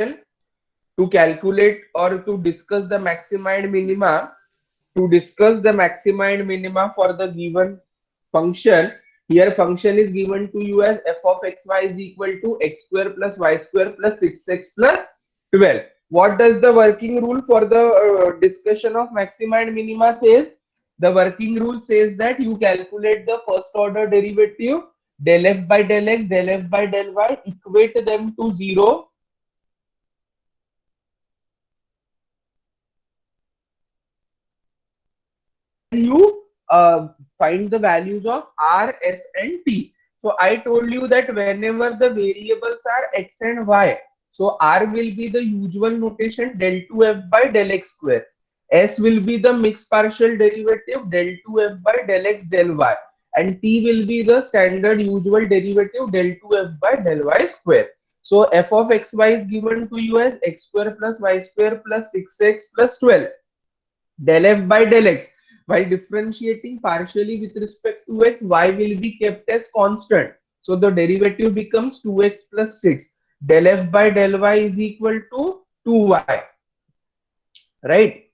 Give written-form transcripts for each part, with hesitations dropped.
to calculate or to discuss the maxima and minima, for the given function. Here function is given to you as f of xy is equal to x square plus y square plus 6x plus 12. What does the working rule for the discussion of maxima and minima says? The working rule says that you calculate the first order derivative del f by del x, del f by del y, equate them to 0. You find the values of r, s and t. So I told you that whenever the variables are x and y, so r will be the usual notation del 2f by del x square, s will be the mixed partial derivative del 2f by del x del y, and t will be the standard usual derivative del 2f by del y square. So f of xy is given to you as x square plus y square plus 6x plus 12 del f by del x. While differentiating partially with respect to x, y will be kept as constant. So the derivative becomes 2x plus 6. Del f by del y is equal to 2y. Right?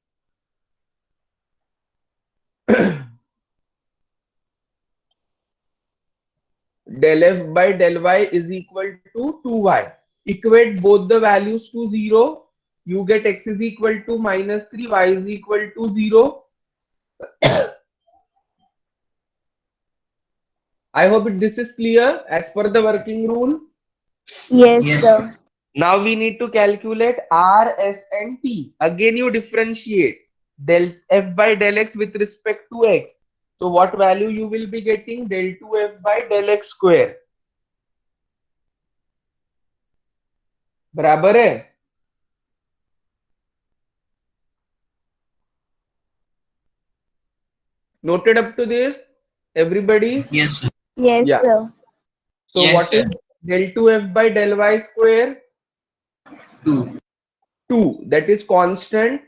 Del f by del y is equal to 2y. Equate both the values to 0. You get x is equal to minus 3, y is equal to 0. I hope this is clear as per the working rule. Yes, Yes, sir. sir. Now we need to calculate r, s and t. Again you differentiate del f by del x with respect to x. So what value you will be getting? Del 2f by del x square. बराबर है? Noted up to this, everybody? Yes, sir. Yes, Yeah. sir. So Yes, what is sir. del 2f by del y square? 2, 2. That is constant.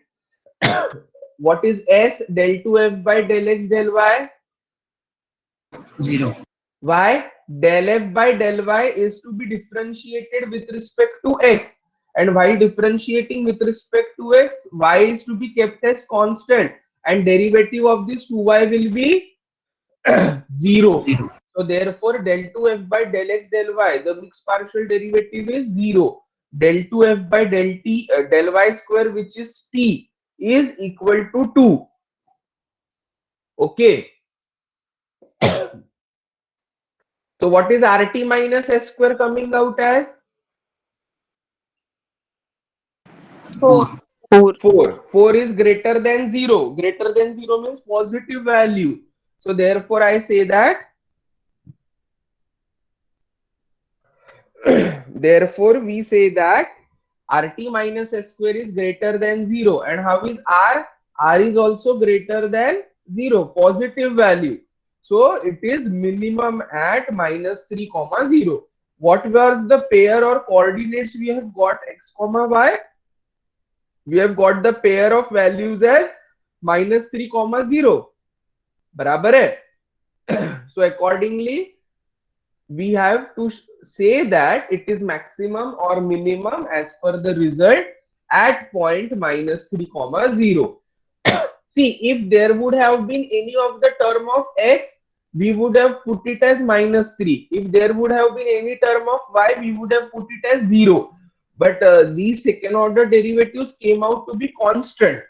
What is s? Del 2f by del x del y? 0. Why? Del f by del y is to be differentiated with respect to x, and while differentiating with respect to x, y is to be kept as constant, and derivative of this 2y will be 0. 0. So therefore del 2f by del x del y, the mixed partial derivative is 0. Del 2f by del t del y square, which is t, is equal to 2. Okay. So what is rt minus s square coming out as? 4. 4. 4. 4 is greater than 0. Greater than 0 means positive value. So therefore I say that therefore we say that rt minus s square is greater than 0. And how is r? R is also greater than 0, positive value. So it is minimum at minus 3 comma 0. What was the pair or coordinates we have got? X comma y. We have got the pair of values as minus 3 comma 0. बराबर है? So accordingly we have to say that it is maximum or minimum as per the result at point minus 3 comma 0. See, if there would have been any of the term of x, we would have put it as minus 3. If there would have been any term of y, we would have put it as 0. But these second order derivatives came out to be constant.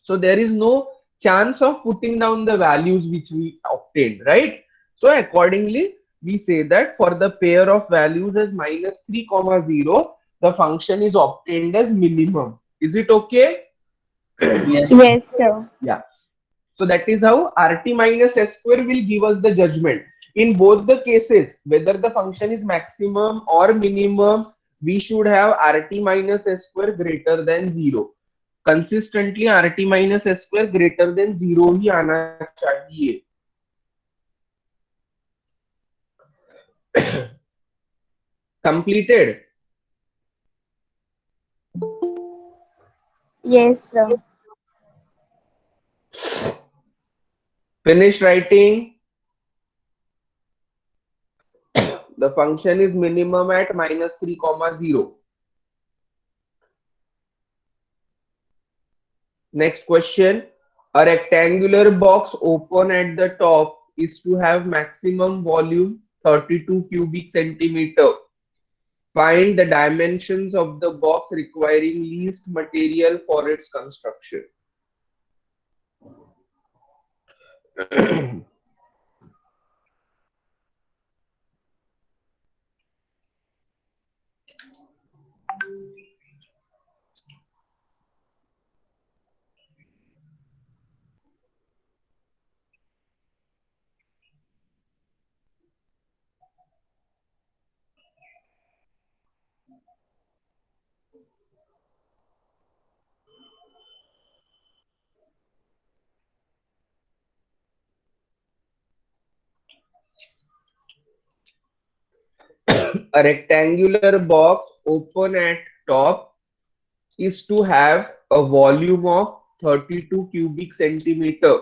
So there is no chance of putting down the values which we obtained, right? So accordingly, we say that for the pair of values as minus 3 comma 0, the function is obtained as minimum. Is it okay? Yes, sir. Yes, sir. Yeah. So that is how rt minus s square will give us the judgment. In both the cases, whether the function is maximum or minimum, we should have rt minus s square greater than 0. Consistently rt minus s square greater than 0 ही आना चाहिए. Completed. Yes, sir. Finish writing. The function is minimum at minus 3 comma 0. Next question. A rectangular box open at the top is to have maximum volume 32 cubic centimeter. Find the dimensions of the box requiring least material for its construction. A rectangular box open at top is to have a volume of 32 cubic centimeter.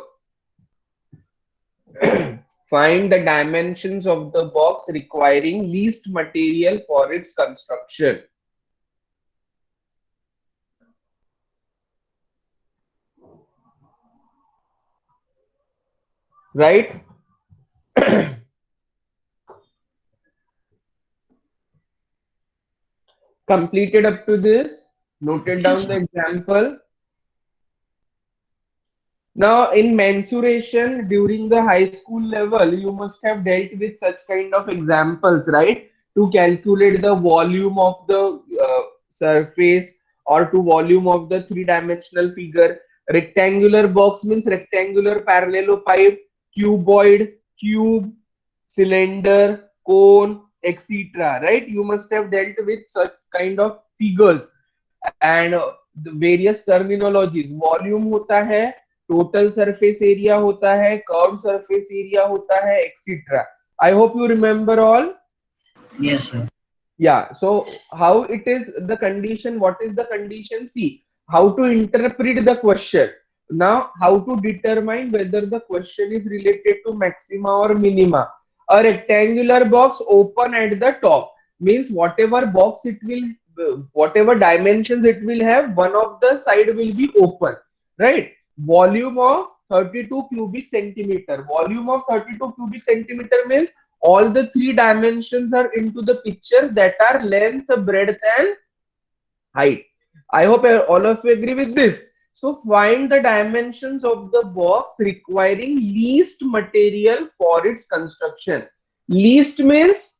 Find the dimensions of the box requiring least material for its construction. Right? Completed up to this? Noted Yes, down the sir. example. Now, in mensuration during the high school level, you must have dealt with such kind of examples, right? To calculate the volume of the surface or to volume of the three-dimensional figure. Rectangular box means rectangular parallelopipe, cuboid, cube, cylinder, cone, etc. Right? You must have dealt with such kind of figures and the various terminologies. Volume होता है, total surface area होता है, curved surface area होता है, etc. I hope you remember all. Yes, sir. Yeah, so how it is the condition, what is the condition? See, how to interpret the question. Now, how to determine whether the question is related to maxima or minima. A rectangular box open at the top means whatever box it will, whatever dimensions it will have, one of the side will be open, right? Volume of 32 cubic centimeter. Volume of 32 cubic centimeter means all the three dimensions are into the picture, that are length, breadth and height. I hope all of you agree with this. So find the dimensions of the box requiring least material for its construction. Least means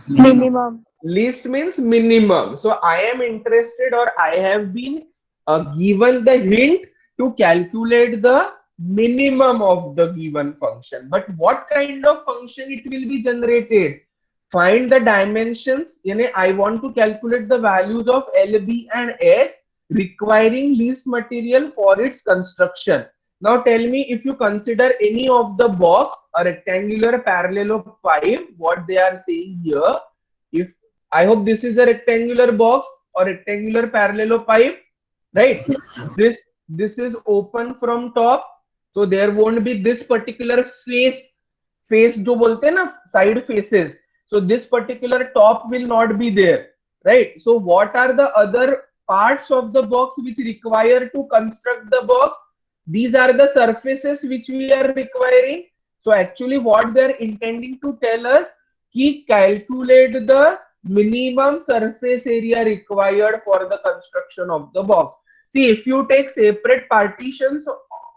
Minimum. minimum. So I am interested, or I have been given the hint to calculate the minimum of the given function. But what kind of function it will be generated? Find the dimensions. I want to calculate the values of L, B and H requiring least material for its construction. Now tell me, if you consider any of the box, a rectangular parallelopipe, what they are saying here, if I hope this is a rectangular box or rectangular parallelopipe, right? Yes, sir. This is open from top, so there won't be this particular face जो बोलते हैं ना, side faces. So this particular top will not be there, right? So what are the other parts of the box which require to construct the box? These are the surfaces which we are requiring. So actually what they are intending to tell us, कि calculate the minimum surface area required for the construction of the box. See, if you take separate partitions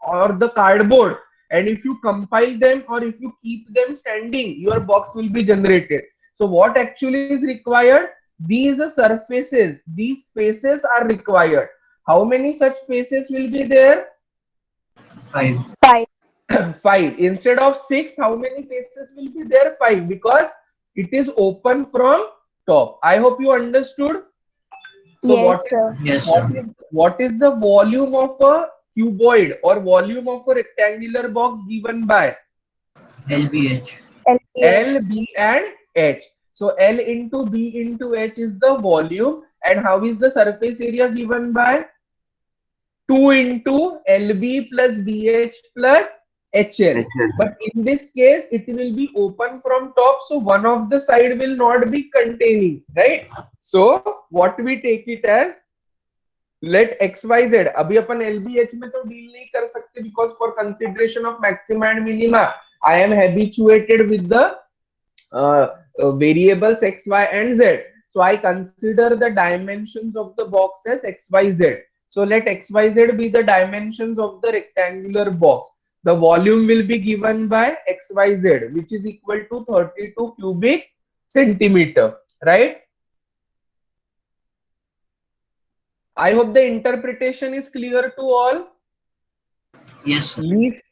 or the cardboard, and if you compile them or if you keep them standing, your box will be generated. So what actually is required? These surfaces, these faces are required. How many such faces will be there? 5. 5. 5. Instead of 6, how many faces will be there? 5, because it is open from top. I hope you understood. So Yes, sir. Yes, sir. what is the volume of a cuboid or volume of a rectangular box given by LBH. L, LPH. B and H? So L into B into H is the volume, and how is the surface area given by 2 into LB plus BH plus HL. But in this case, it will be open from top, so one of the side will not be containing, right? So what we take it as, let X Y Z, अभी अपन LBH में तो deal नहीं कर सकते because for consideration of maxima and minima I am habituated with the variables x, y, and z. So I consider the dimensions of the box as x, y, z. So let x, y, z be the dimensions of the rectangular box. The volume will be given by x, y, z, which is equal to 32 cubic centimeter, right? I hope the interpretation is clear to all. Yes, sir.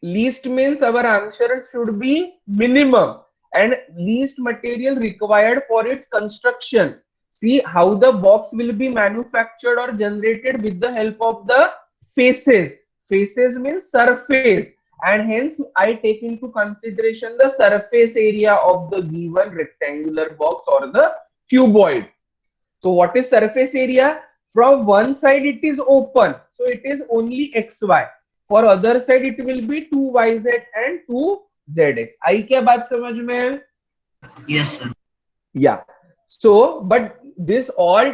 Least means our answer should be minimum and least material required for its construction. See how the box will be manufactured or generated with the help of the faces. Faces means surface, and hence I take into consideration the surface area of the given rectangular box or the cuboid. So what is surface area? From one side it is open, so it is only xy. For other side it will be 2yz and 2zx. आई क्या बात समझ में है? Yes, sir. Yeah. So, but this all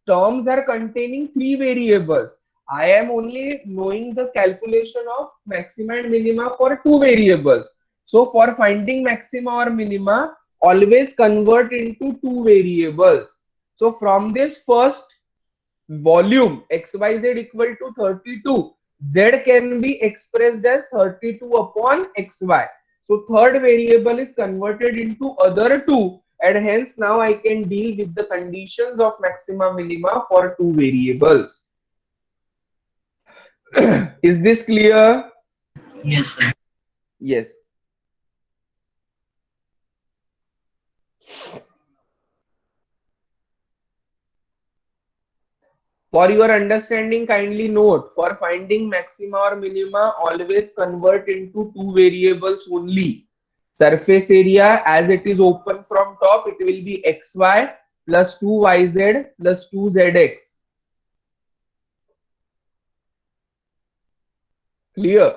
terms are containing three variables. I am only knowing the calculation of maxima and minima for two variables. So, for finding maxima or minima, always convert into two variables. So, from this first volume xyz equal to 32, z can be expressed as 32 upon xy. So third variable is converted into other two, and hence now I can deal with the conditions of maxima minima for two variables. Is this clear? Yes, sir. Yes. For your understanding, kindly note, for finding maxima or minima, always convert into two variables only. Surface area, as it is open from top, it will be xy plus 2yz plus 2zx. Clear?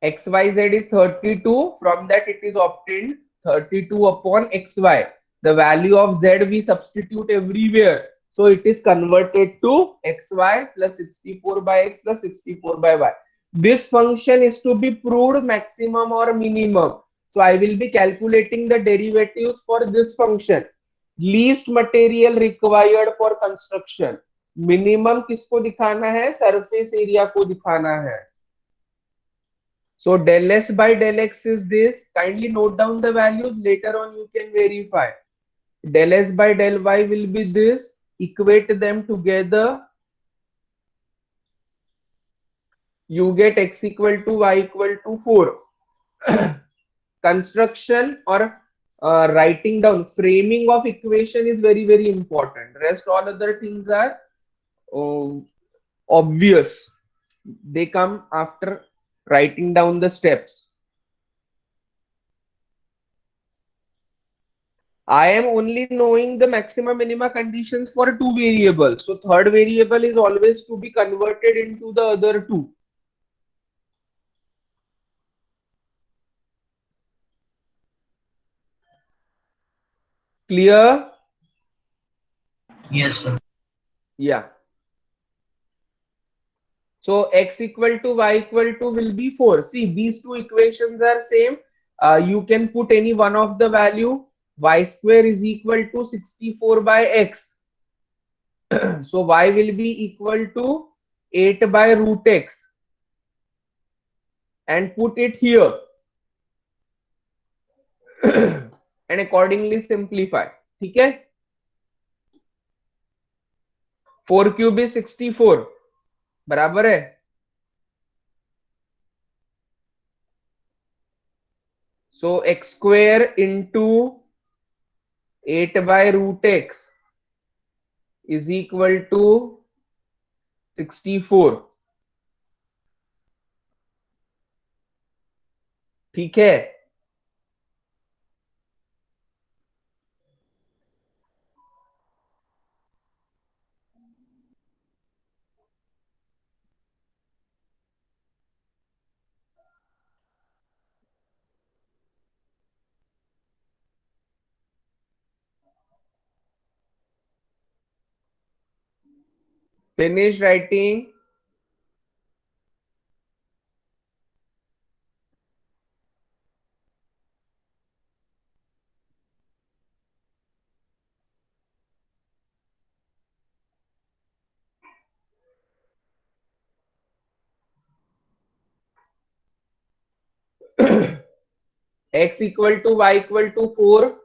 xyz is 32. From that it is obtained 32 upon xy. The value of z we substitute everywhere. So it is converted to xy plus 64 by x plus 64 by y. This function is to be proved maximum or minimum. So I will be calculating the derivatives for this function. Least material required for construction. Minimum किसको दिखाना है? Surface area को दिखाना है. So del s by del x is this. Kindly note down the values. Later on you can verify. Del s by del y will be this. Equate them together. You get x equal to y equal to 4. Construction or writing down, framing of equation is very, very important. Rest all other things are uh, obvious. They come after writing down the steps. I am only knowing the maxima minima conditions for two variables. So third variable is always to be converted into the other two. Clear? Yes, sir. Yeah. So x equal to y equal to will be 4. See, these two equations are same. You can put any one of the value. Y square is equal to 64 by x. So y will be equal to 8 by root x. And put it here. And accordingly simplify. ठीक है? 4 cube is 64 बराबर है. So x square into 8 by root x is equal to 64. ठीक है? Finish writing. X equal to y equal to 4.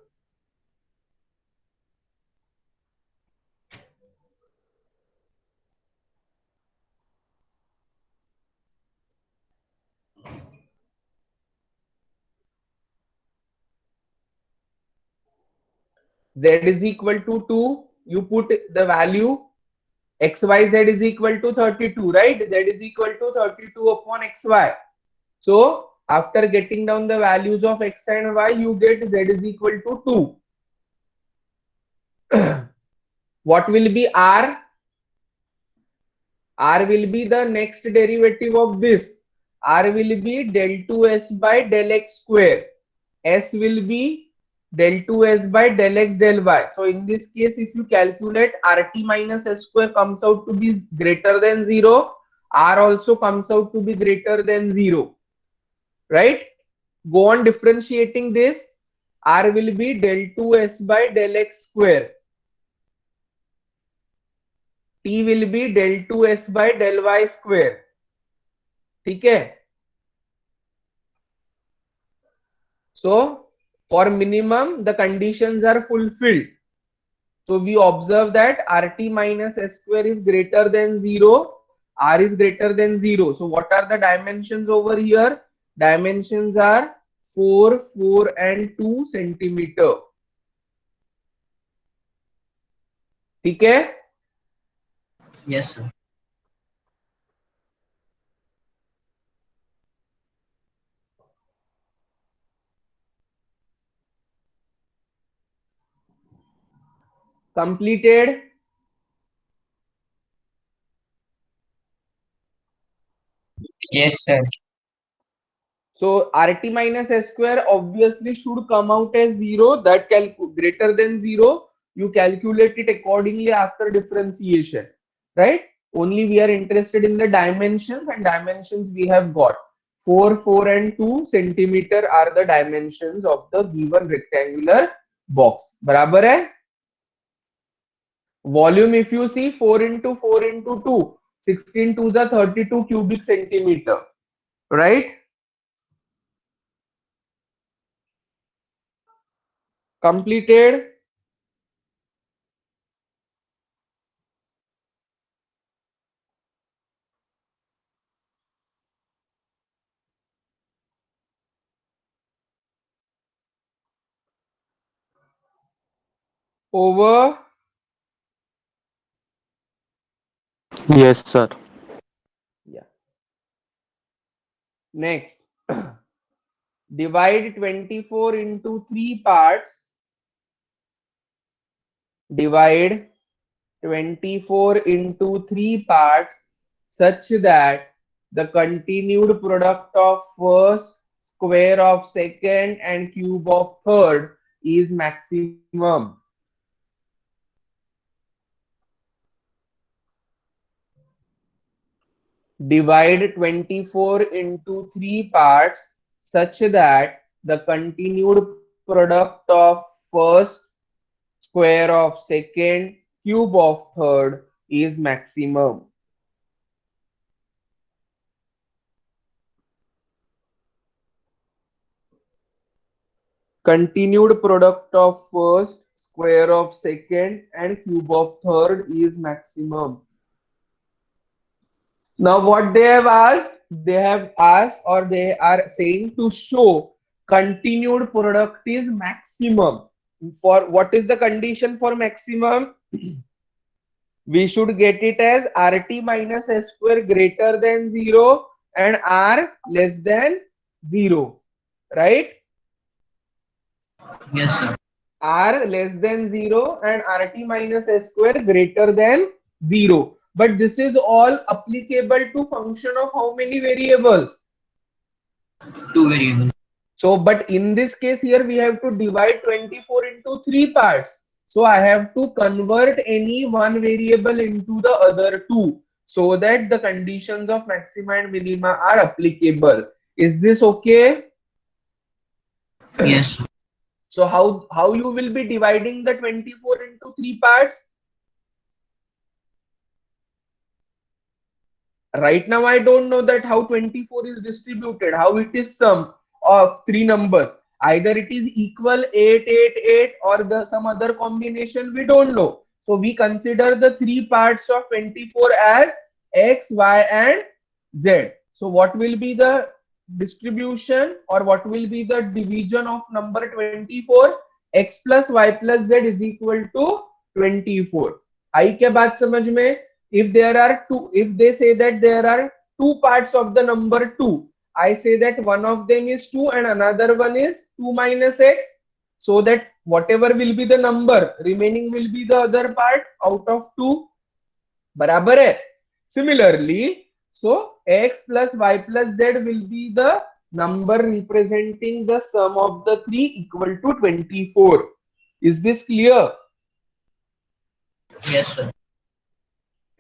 Z is equal to 2. You put the value. XYZ is equal to 32, right? Z is equal to 32 upon XY. So after getting down the values of X and Y, you get Z is equal to 2. What will be R? R will be the next derivative of this. R will be del 2S by del X square. S will be del 2S by del X del Y. So in this case, if you calculate RT minus S square comes out to be greater than 0. R also comes out to be greater than 0. Right? Go on differentiating this. R will be del 2S by del X square. T will be del 2S by del Y square. ठीक है? So for minimum, the conditions are fulfilled. So we observe that RT minus S square is greater than 0. R is greater than 0. So what are the dimensions over here? Dimensions are 4, 4 and 2 centimeter. ठीक है? Yes, sir. Completed. Yes, sir. So RT minus S square obviously should come out as 0. That greater than 0. You calculate it accordingly after differentiation, right? Only we are interested in the dimensions, and dimensions we have got 4, 4 and 2 centimeter are the dimensions of the given rectangular box. बराबर है? Volume if you see 4 into 4 into 2, 16 to the 32 cubic centimeter, right? Completed. Over. Yes, sir. Yeah. Next, divide 24 into 3 parts. Divide 24 into 3 parts such that the continued product of first, square of second and cube of third is maximum. Divide 24 into 3 parts such that the continued product of first, square of second, cube of third is maximum. Continued product of first, square of second and cube of third is maximum. Now what they have asked or they are saying to show continued product is maximum. For what is the condition for maximum? We should get it as RT minus S square greater than 0 and R less than 0, right? Yes, sir. R less than 0 and RT minus S square greater than 0. But this is all applicable to function of how many variables? 2 variables. So, but in this case here we have to divide 24 into 3 parts. So I have to convert any one variable into the other two so that the conditions of maxima and minima are applicable. Is this okay? Yes, sir. So how you will be dividing the 24 into three parts? Right now I don't know that how 24 is distributed, how it is sum of three numbers. Either it is equal 8, 8, 8 or the some other combination, we don't know. So we consider the three parts of 24 as x, y and z. So what will be the distribution or what will be the division of number 24? X plus y plus z is equal to 24. आई क्या बात समझ में? If there are two, if they say that there are two parts of the number 2, I say that one of them is 2 and another one is 2 minus x, so that whatever will be the number remaining will be the other part out of 2. बराबर है? Similarly, so x plus y plus z will be the number representing the sum of the three equal to 24. Is this clear? Yes, sir.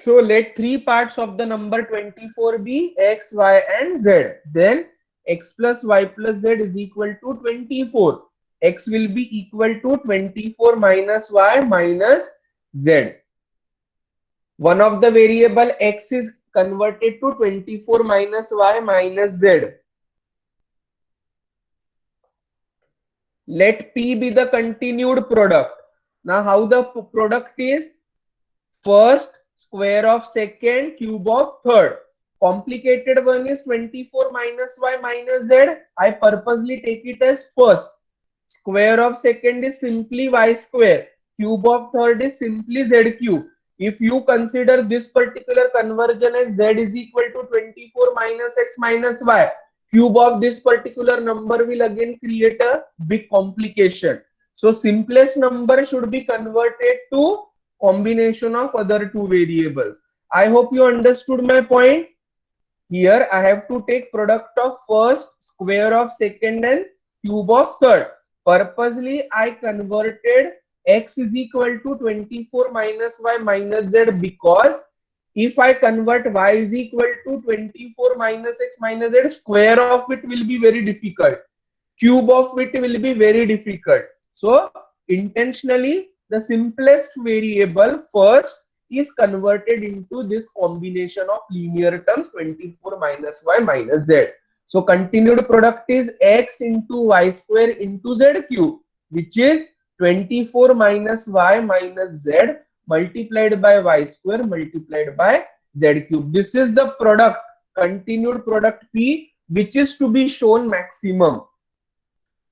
So let three parts of the number 24 be x, y and z. Then x plus y plus z is equal to 24. X will be equal to 24 minus y minus z. One of the variable x is converted to 24 minus y minus z. Let p be the continued product. Now how the product is? First square of second cube of third. Complicated one is 24 minus y minus z. I purposely take it as first. Square of second is simply y square. Cube of third is simply z cube. If you consider this particular conversion as z is equal to 24 minus x minus y, cube of this particular number will again create a big complication. So simplest number should be converted to combination of other two variables. I hope you understood my point. Here I have to take product of first, square of second and cube of third. Purposely I converted x is equal to 24 minus y minus z because if I convert y is equal to 24 minus x minus z, square of it will be very difficult. Cube of it will be very difficult. So intentionally the simplest variable first is converted into this combination of linear terms 24 minus y minus z. So continued product is x into y square into z cube, which is 24 minus y minus z multiplied by y square multiplied by z cube. This is the product, continued product p, which is to be shown maximum.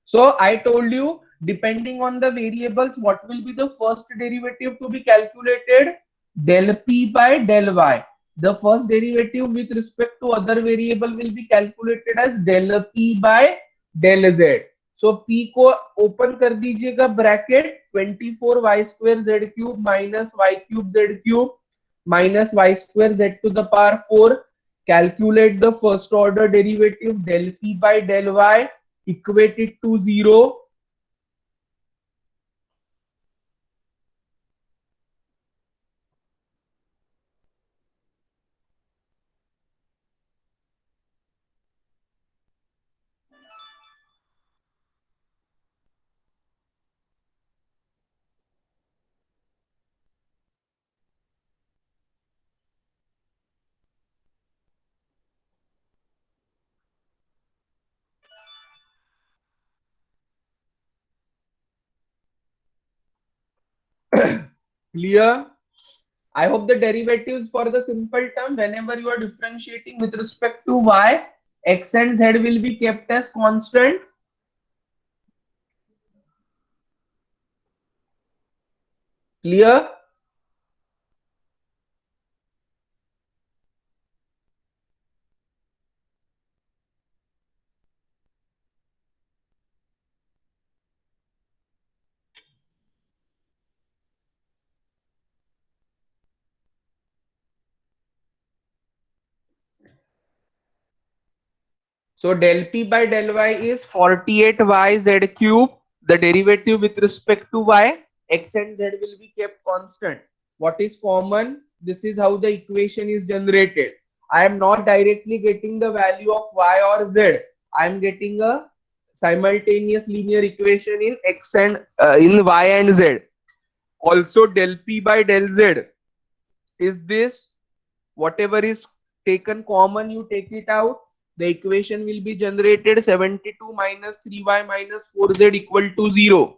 So I told you, depending on the variables, what will be the first derivative to be calculated? Del p by del y. The first derivative with respect to other variable will be calculated as del p by del z. So p को open कर दीजिएगा bracket 24 y square z cube minus y cube z cube minus y square z to the power 4. Calculate the first order derivative del p by del y, equate it to 0. Clear? I hope the derivatives for the simple term, whenever you are differentiating with respect to y, x and z will be kept as constant. Clear? So del p by del y is 48 y z cube, the derivative with respect to y. x and z will be kept constant. What is common? This is how the equation is generated. I am not directly getting the value of y or z. I am getting a simultaneous linear equation in x and in y and z. Also, del p by del z is this. Whatever is taken common, you take it out. The equation will be generated 72 minus 3y minus 4z equal to 0.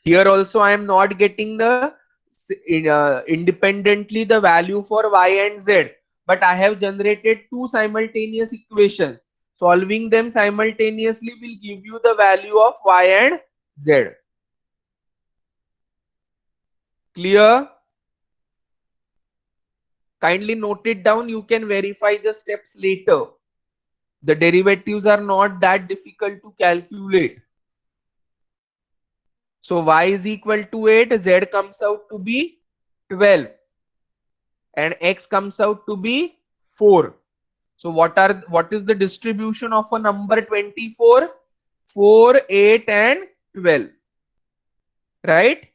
Here also I am not getting the independently the value for y and z, but I have generated two simultaneous equations. Solving them simultaneously will give you the value of y and z. Clear? Kindly note it down. You can verify the steps later. The derivatives are not that difficult to calculate. So y is equal to 8, z comes out to be 12 and x comes out to be 4. So what is the distribution of a number 24? 4, 8 and 12. Right?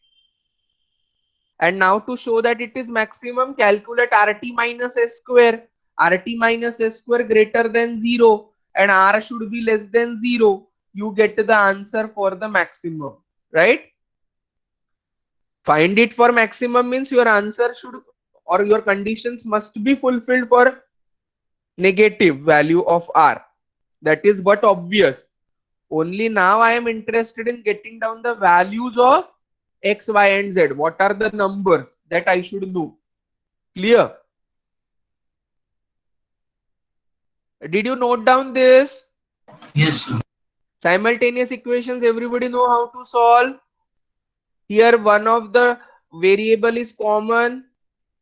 And now to show that it is maximum, calculate RT minus S square. RT minus S square greater than 0 and R should be less than 0. You get the answer for the maximum. Right? Find it for maximum means your answer should or your conditions must be fulfilled for negative value of R. That is but obvious. Only now I am interested in getting down the values of x, y and z. What are the numbers that I should know? Clear? Did you note down this? Yes, sir. Simultaneous equations, everybody know how to solve. Here one of the variable is common.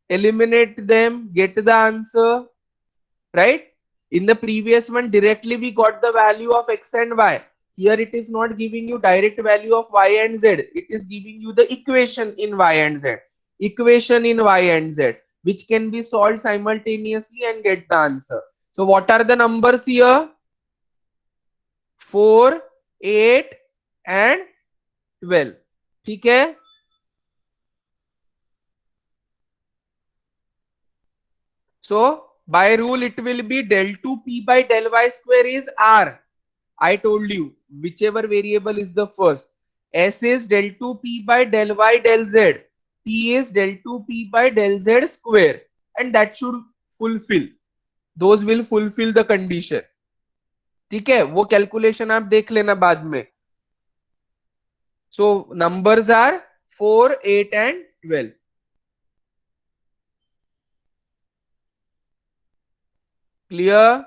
Eliminate them, get the answer. Right? In the previous one, directly we got the value of x and y. Here it is not giving you direct value of y and z. It is giving you the equation in y and z. Equation in y and z, which can be solved simultaneously and get the answer. So what are the numbers here? 4, 8 and 12. ठीक है? So by rule it will be del 2p by del y square is r. I told you whichever variable is the first. S is del 2p by del y del z. T is del 2p by del z square. And that should fulfill. Those will fulfill the condition. ठीक है? वो calculation आप देख लेना बाद में. So numbers are 4, 8 and 12. Clear?